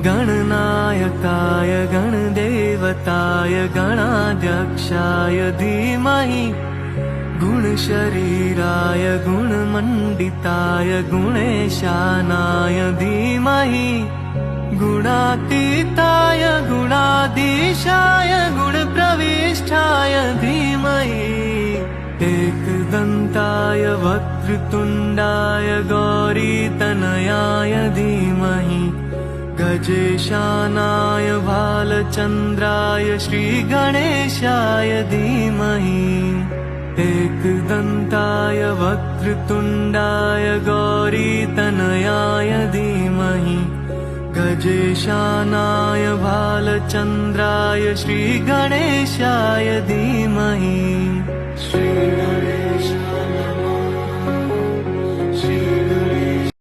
गणनायकाय गणदेवताय गणाध्यक्षाय धीमहि गुणशरीराय गुणमण्डिताय गुणेशानाय धीमहि गुणातीताय गुणाधीशाय गुणप्रविष्टाय धीमहि एकदन्ताय वक्रतुण्डाय गौरीतनयाय धीमहि गजेशानाय भालचन्द्राय श्रीगणेशाय धीमहि एकदन्ताय वक्रतुण्डाय गौरीतनयाय धीमहि गजेशानाय भालचन्द्राय श्रीगणेशाय धीमहि श्रीगणेशाय